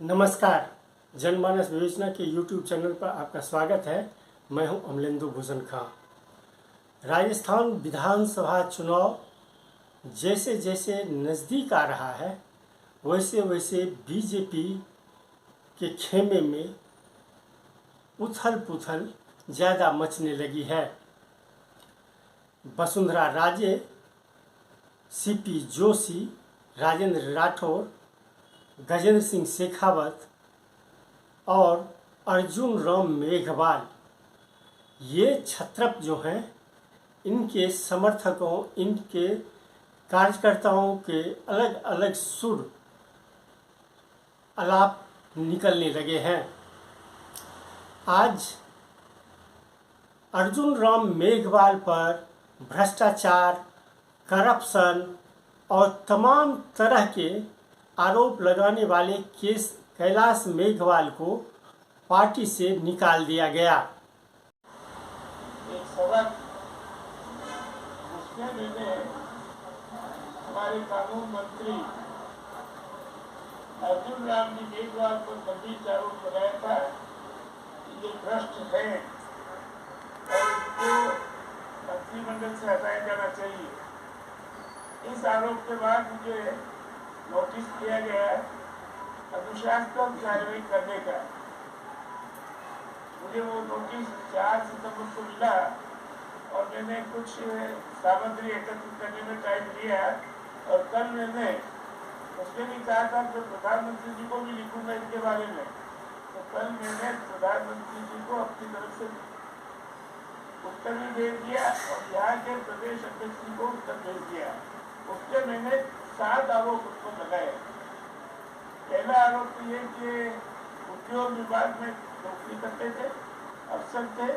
नमस्कार। जनमानस विवेचना के YouTube चैनल पर आपका स्वागत है। मैं हूं अमलेंदु भूषण खां। राजस्थान विधानसभा चुनाव जैसे जैसे नज़दीक आ रहा है वैसे वैसे बीजेपी के खेमे में उथल पुथल ज़्यादा मचने लगी है। वसुंधरा राजे, सीपी जोशी, राजेंद्र राठौर, गजेंद्र सिंह शेखावत और अर्जुन राम मेघवाल, ये छत्रप जो हैं, इनके समर्थकों, इनके कार्यकर्ताओं के अलग अलग सुर आलाप निकलने लगे हैं। आज अर्जुन राम मेघवाल पर भ्रष्टाचार, करप्शन और तमाम तरह के आरोप लगाने वाले केस कैलाश मेघवाल को पार्टी से निकाल दिया गया। एक सबक उसमें मैंने हमारे कानून मंत्री अर्जुन राम जी मेघवाल को गंभीर आरोप लगाया था कि ये भ्रष्ट है और इनको मंत्रिमंडल से हटाया जाना चाहिए। इस आरोप के बाद मुझे नोटिस किया गया अनुशासनात्मक कार्रवाई करने का। मुझे वो नोटिस 4 सितंबर को मिला और मैंने कुछ सामग्री एकत्रित करने में टाइम लिया और कल मैंने उसमें भी कहा था कि प्रधानमंत्री जी को भी लिखूंगा इसके बारे में। तो कल मैंने प्रधानमंत्री जी को अपनी तरफ से उत्तर भी भेज दिया और यहाँ के प्रदेश अध्यक्ष जी को उत्तर भेज दिया। उससे मैंने 7 आरोप उसको लगाए। पहला आरोप तो ये कि उद्योग विभाग में नौकरी करते थे, अफसर थे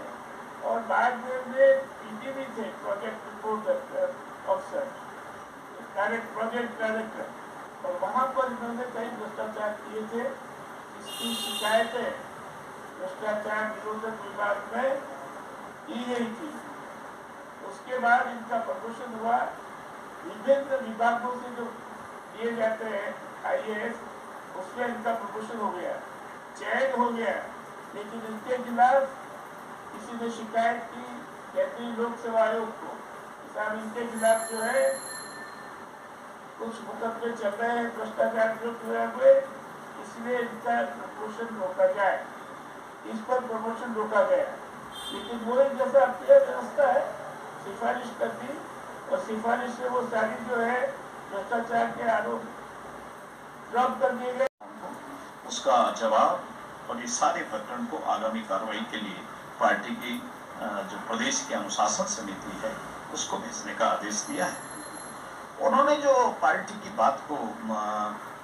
और बाद में वे पीडी भी थे, प्रोजेक्ट रिपोर्ट अफसर, प्रोजेक्ट डायरेक्टर, और वहाँ पर इन्होंने कई भ्रष्टाचार किए थे। इसकी शिकायतें भ्रष्टाचार निरोधक विभाग में की गई थी। उसके बाद इनका प्रमोशन हुआ। विभिन्न विभागों से जो दिए जाते हैं IAS, उसमें इनका प्रमोशन हो गया, चयन हो गया। लेकिन इनके खिलाफ किसी ने शिकायत की केंद्रीय लोक सेवा आयोग को, साहब इनके खिलाफ जो है कुछ मुकदमे चल रहे हैं भ्रष्टाचार हुए, इसलिए इनका प्रमोशन रोका जाए। इस पर प्रमोशन रोका गया। लेकिन वो एक जैसा व्यवस्था है, सिफारिश कर दी और सिफारिश से वो सारी जो है भ्रष्टाचार के आरोप ड्रॉप कर दिए गए। उसका जवाब और इस सारे प्रकरण को आगामी कार्रवाई के लिए पार्टी की जो प्रदेश की अनुशासन समिति है उसको भेजने का आदेश दिया है। उन्होंने जो पार्टी की बात को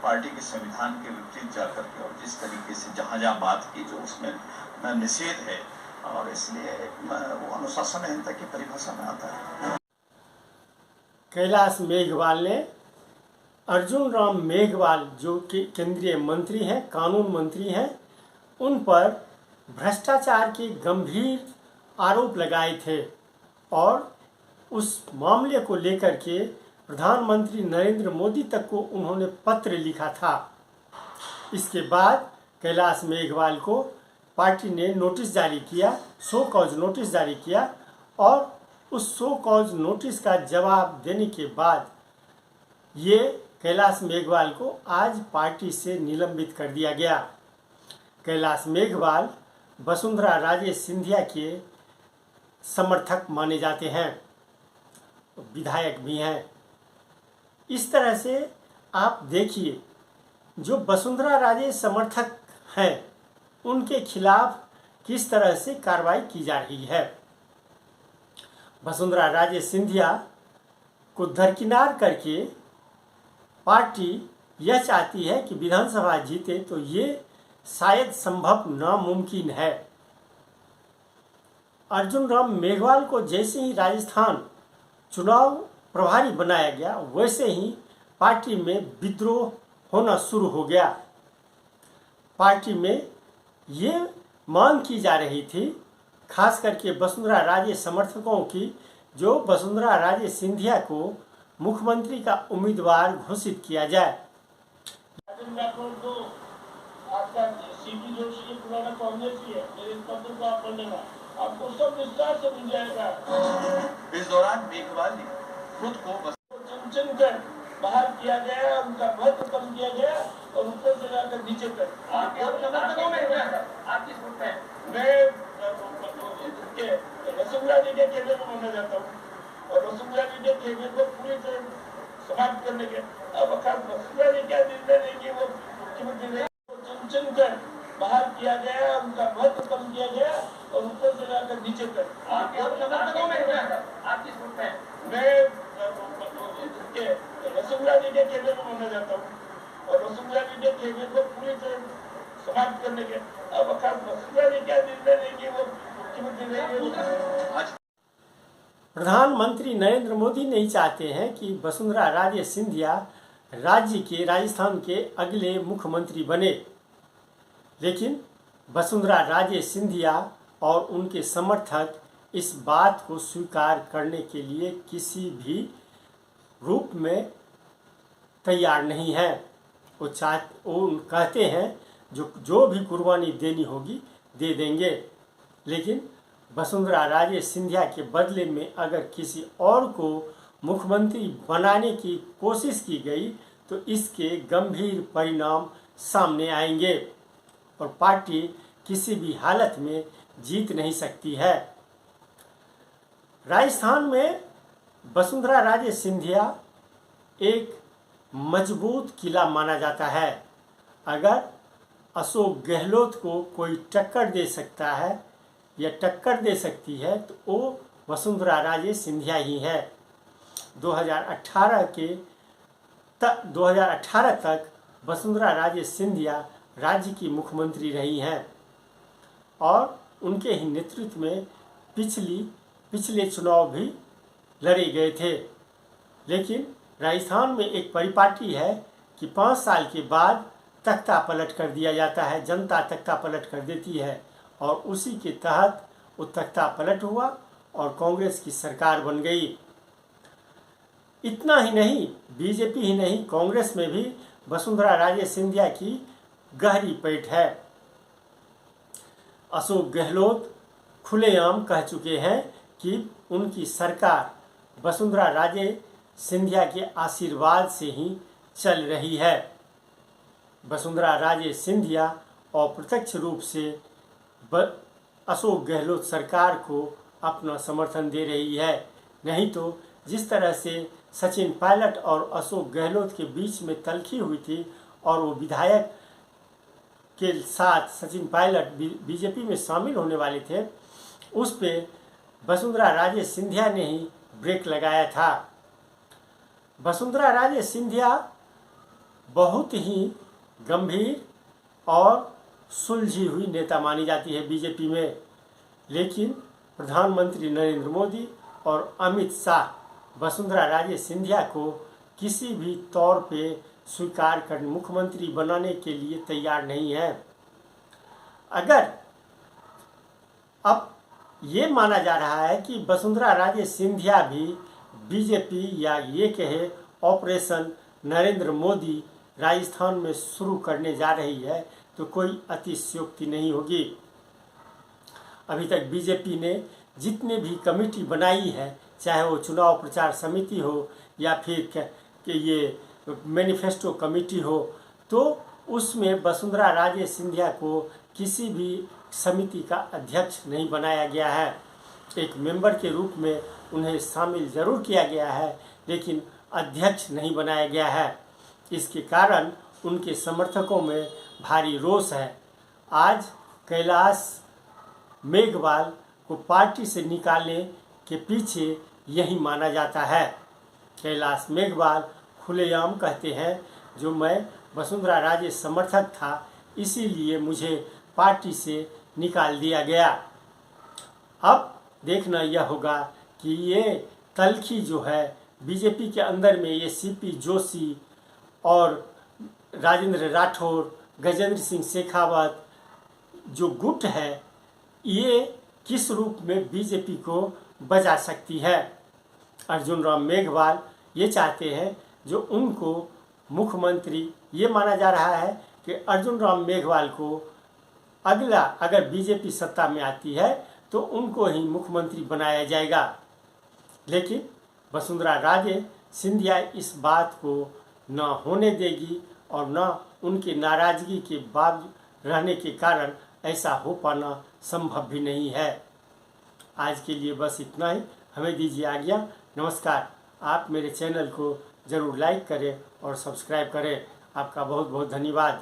पार्टी के संविधान के विपरीत जाकर के और जिस तरीके से जहाँ बात की, जो उसमें निषेध है और इसलिए वो अनुशासनहीनता की परिभाषा में आता है। कैलाश मेघवाल ने अर्जुन राम मेघवाल, जो कि केंद्रीय मंत्री हैं, कानून मंत्री हैं, उन पर भ्रष्टाचार के गंभीर आरोप लगाए थे और उस मामले को लेकर के प्रधानमंत्री नरेंद्र मोदी तक को उन्होंने पत्र लिखा था। इसके बाद कैलाश मेघवाल को पार्टी ने नोटिस जारी किया, शो कॉज नोटिस जारी किया और उस शो कॉज नोटिस का जवाब देने के बाद ये कैलाश मेघवाल को आज पार्टी से निलंबित कर दिया गया। कैलाश मेघवाल वसुंधरा राजे सिंधिया के समर्थक माने जाते हैं, विधायक भी हैं। इस तरह से आप देखिए, जो वसुंधरा राजे समर्थक हैं उनके खिलाफ किस तरह से कार्रवाई की जा रही है। वसुंधरा राजे सिंधिया को दरकिनार करके पार्टी यह चाहती है कि विधानसभा जीते, तो ये शायद संभव नामुमकिन है। अर्जुन राम मेघवाल को जैसे ही राजस्थान चुनाव प्रभारी बनाया गया वैसे ही पार्टी में विद्रोह होना शुरू हो गया। पार्टी में ये मांग की जा रही थी, खास करके वसुंधरा राजे समर्थकों की, जो वसुंधरा राजे सिंधिया को मुख्यमंत्री का उम्मीदवार घोषित किया जाए। सीपी जोशी ये पुराना कांग्रेसी है, मेरे इस पत्र को आप पढ़ लेना, आपको सब विस्तार से मिल जाएगा। इस दौरान मेघवाल ने खुद को चुन कर बाहर किया गया, उनका महत्व कम किया गया और ऊपर से जाकर नीचे तक। मैं रसूलुल्लाह जी के खेमे में माना जाता हूँ और रसूलुल्लाह जी के खेमे को पूरी तरह समाप्त करने के अब रसूलुल्लाह जी क्या निर्णय लेंगे वो मुख्यमंत्री चुन कर बाहर किया गया, उनका महत्व कम किया गया और ऊपर से जाकर नीचे तक। मैं रसूलुल्लाह जी के खेमे में माना जाता हूँ और रसूलुल्लाह जी के खेमे को पूरी तरह समाप्त करने के अब रसूलुल्लाह जी क्या निर्णय लेंगे वो मुख्यमंत्री लेंगे। प्रधानमंत्री नरेंद्र मोदी नहीं चाहते हैं कि वसुंधरा राजे सिंधिया राज्य के राजस्थान के अगले मुख्यमंत्री बने, लेकिन वसुंधरा राजे सिंधिया और उनके समर्थक इस बात को स्वीकार करने के लिए किसी भी रूप में तैयार नहीं है। वो कहते हैं जो भी कुर्बानी देनी होगी दे देंगे, लेकिन वसुंधरा राजे सिंधिया के बदले में अगर किसी और को मुख्यमंत्री बनाने की कोशिश की गई तो इसके गंभीर परिणाम सामने आएंगे और पार्टी किसी भी हालत में जीत नहीं सकती है। राजस्थान में वसुंधरा राजे सिंधिया एक मजबूत किला माना जाता है। अगर अशोक गहलोत को कोई टक्कर दे सकता है या टक्कर दे सकती है तो वो वसुंधरा राजे सिंधिया ही है। 2018 तक वसुंधरा राजे सिंधिया राज्य की मुख्यमंत्री रही हैं और उनके ही नेतृत्व में पिछले चुनाव भी लड़े गए थे, लेकिन राजस्थान में एक परिपाटी है कि 5 साल के बाद तख्ता पलट कर दिया जाता है, जनता तख्ता पलट कर देती है और उसी के तहत वो तख्ता पलट हुआ और कांग्रेस की सरकार बन गई। इतना ही नहीं, बीजेपी ही नहीं, कांग्रेस में भी वसुंधरा राजे सिंधिया की गहरी पैठ है। अशोक गहलोत खुलेआम कह चुके हैं कि उनकी सरकार वसुंधरा राजे सिंधिया के आशीर्वाद से ही चल रही है। वसुंधरा राजे सिंधिया अप्रत्यक्ष रूप से अशोक गहलोत सरकार को अपना समर्थन दे रही है। नहीं तो जिस तरह से सचिन पायलट और अशोक गहलोत के बीच में तल्खी हुई थी और वो विधायक के साथ सचिन पायलट बीजेपी में शामिल होने वाले थे, उस पे वसुंधरा राजे सिंधिया ने ही ब्रेक लगाया था। वसुंधरा राजे सिंधिया बहुत ही गंभीर और सुलझी हुई नेता मानी जाती है बीजेपी में, लेकिन प्रधानमंत्री नरेंद्र मोदी और अमित शाह वसुंधरा राजे सिंधिया को किसी भी तौर पे स्वीकार कर मुख्यमंत्री बनाने के लिए तैयार नहीं है। अगर अब ये माना जा रहा है कि वसुंधरा राजे सिंधिया भी बीजेपी या ये कहे ऑपरेशन नरेंद्र मोदी राजस्थान में शुरू करने जा रही है तो कोई अतिशयोक्ति नहीं होगी। अभी तक बीजेपी ने जितने भी कमेटी बनाई है, चाहे वो चुनाव प्रचार समिति हो या फिर कि ये मैनिफेस्टो कमेटी हो, तो उसमें वसुंधरा राजे सिंधिया को किसी भी समिति का अध्यक्ष नहीं बनाया गया है। एक मेंबर के रूप में उन्हें शामिल जरूर किया गया है, लेकिन अध्यक्ष नहीं बनाया गया है। इसके कारण उनके समर्थकों में भारी रोष है। आज कैलाश मेघवाल को पार्टी से निकालने के पीछे यही माना जाता है। कैलाश मेघवाल खुलेआम कहते हैं जो मैं वसुंधरा राजे समर्थक था, इसीलिए मुझे पार्टी से निकाल दिया गया। अब देखना यह होगा कि ये तल्खी जो है बीजेपी के अंदर में, ये सीपी जोशी और राजेंद्र राठौर, गजेंद्र सिंह शेखावत जो गुट है, ये किस रूप में बीजेपी को बचा सकती है। अर्जुन राम मेघवाल ये चाहते हैं, जो उनको मुख्यमंत्री, ये माना जा रहा है कि अर्जुन राम मेघवाल को अगला अगर बीजेपी सत्ता में आती है तो उनको ही मुख्यमंत्री बनाया जाएगा। लेकिन वसुंधरा राजे सिंधिया इस बात को न होने देगी और न उनकी नाराजगी के बावजूद रहने के कारण ऐसा हो पाना संभव भी नहीं है। आज के लिए बस इतना ही, हमें दीजिए आज्ञा। नमस्कार। आप मेरे चैनल को ज़रूर लाइक करें और सब्सक्राइब करें। आपका बहुत बहुत धन्यवाद।